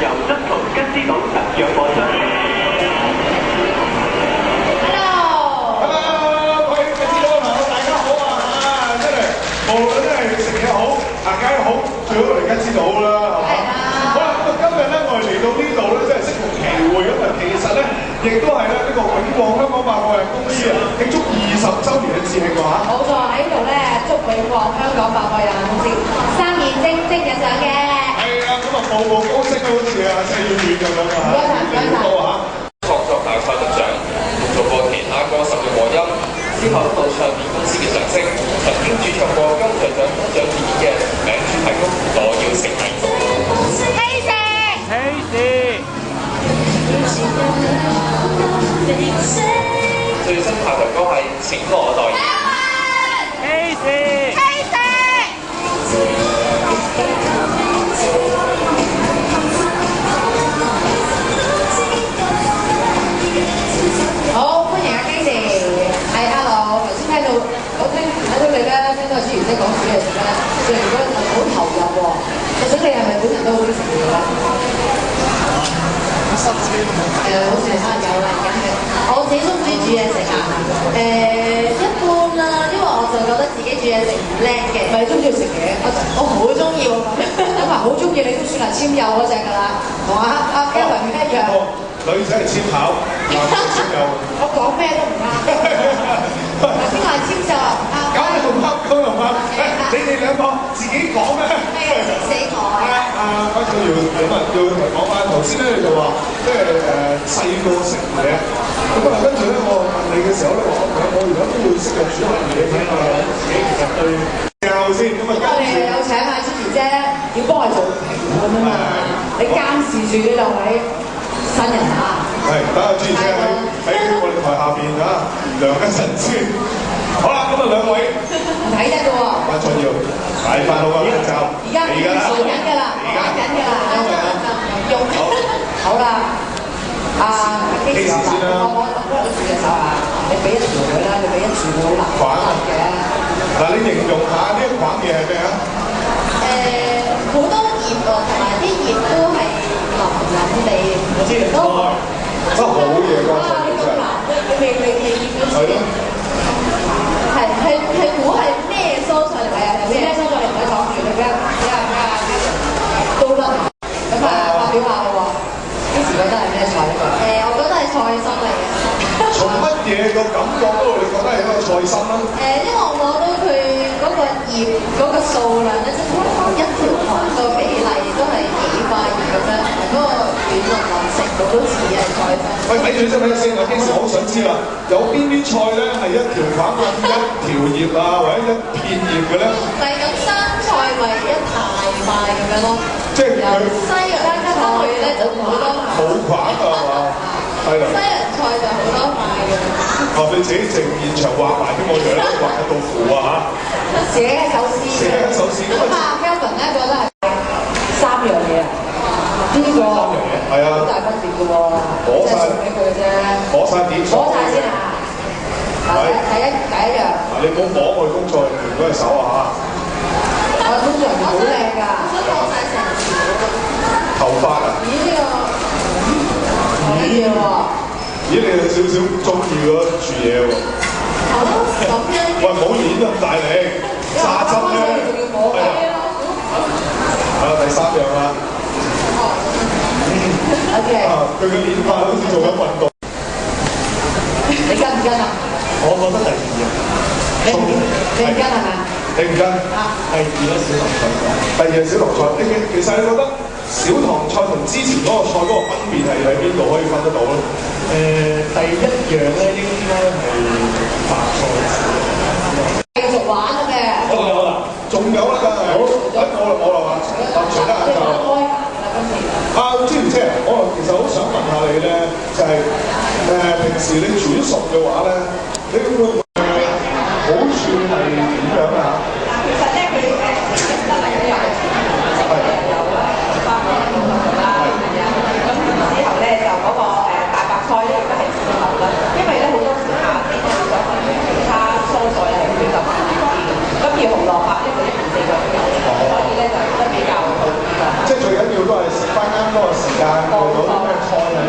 由德同吉之島特約播出。Hello， 各位吉之島嘅朋友，大家好啊！真係無論真係食嘢好、行街好，最好嚟吉之島啦，係嘛？好啦，咁啊今日咧，我哋嚟到呢度咧，真係適逢其會咁啊！其實咧，亦都係咧呢個永旺香港百貨有限公司啊，慶祝20週年嘅節慶喎嚇。冇錯，喺度咧祝永旺香港百貨有限公司生意蒸蒸日上嘅。係啊，咁啊步步高升啊，好似啊細要遠咁樣啊嚇，越嚟越多嚇。創作大賽得獎，做過其他歌手嘅和音，之後到唱片公司嘅上升，曾經主唱過金像獎得獎電影嘅名主題曲《我要成為》。最新排頭歌係《請我代言》。好，歡迎阿基士，係 hello，頭先聽到你咧，聽到朱元姐講煮嘢食咧，你覺得好投入喎。我想你係咪本人都好中意食嘢咧？好似係有啦，而家係。我自己中唔中意煮嘢食啊？一般啦，因為我就覺得自己煮嘢食唔叻嘅。唔係你中唔中意食嘢？我好中意喎，咁啊好中意你都算係簽友嗰只㗎啦，同阿 Kevin 一樣。女仔係簽口，男仔簽友。我講咩都唔啱。邊個係簽就唔啱？咁又唔啱，咁又唔啱。你哋兩個自己講咩？死我啊！關仲要咁啊，要講翻頭先咧，你就話即係細個食嘢，咁啊跟住咧，我問你嘅時候咧，我而家都會識嘅煮下嘢嘅，自己其實對教先咁啊。我哋有請阿 Gigi 姐，要幫我做評判啊嘛，你監視住呢兩位新人啊。係，等阿 Gigi 姐喺我哋台下邊啊，涼一陣先。好啦，咁啊兩位唔睇得嘅喎。關仲要快快好啊，就而家做緊㗎啦，玩緊㗎啦，用好啦。阿基士先啦，我幫你煮隻手啊！你俾一條佢啦，你俾一條佢好難玩嘅。嗱，你形容下呢一款嘢係咩啊？好多葉喎，同埋啲葉都係腍腍地。我知都真係好嘢㗎，呢個難，你未見到先。係咯。係估係咩蔬菜嚟啊？係咩蔬菜你唔可以講住，你俾人都得。咁啊，發表下喎。幾時覺得係咩菜呢個？我覺得係菜心嚟嘅。從乜嘢個感覺嗰度，你覺得係一個菜心啦？因為我攞到佢嗰個葉嗰個數量咧，即係一條糖個比例都係幾塊葉咁樣，嗰個軟腍腍程度都似係菜心。喂，咪住先，我經時好想知啦，有邊啲菜咧係一條棒啊、一條葉啊，或者一片葉嘅咧？就係咁生菜咪一大塊咁樣咯。即係佢西洋菜咧就好多塊。冇棒㗎係嘛？係啦。西洋菜就好多塊嘅。你自己整現場畫埋俾我樣，畫一道符啊嚇！寫一首詩。寫一首詩咁啊 Kevin 咧覺得係三樣嘢啊。呢個係啊，好大分別嘅喎。攞晒俾佢嘅啫。攞晒點數。攞晒先啊！第一樣。你唔好摸我工作人員嗰隻手啊嚇！我工作人員好靚㗎。我想攞晒成條。頭髮啊！咦呢個可以喎。咦，你有少少中意嗰煮嘢喎？好咁樣。喂，唔好攣咁大力，榨汁咧。係啊。第三樣啦。OK。佢嘅練法好似做緊運動。你跟唔跟啊？我覺得第二樣。你唔跟係咪？你唔跟？啊。第二個小棠菜。第二小棠菜，其實你覺得小棠菜同之前嗰個菜嗰個分別係喺邊度可以分得到咧？第一樣咧應該係白菜。繼續玩嘅。仲有啦，仲有啦，梗係好，冇啦嘛，除得眼就。朱元姐，我其實好想問下你咧，就係平時你煮熟嘅話咧，你會唔會好處係點樣啊？其實咧，佢得嚟都有有花生啦，咁之後咧就嗰個大白菜咧亦都係自然啦，因為咧好多時夏天咧想揾其他蔬菜係比較麻啲嘅，咁而紅蘿蔔咧佢一年四季都有，所以咧就得比較好啲㗎。即係最緊要都係食翻啱啱多嘅時間，做到啲咩菜啊？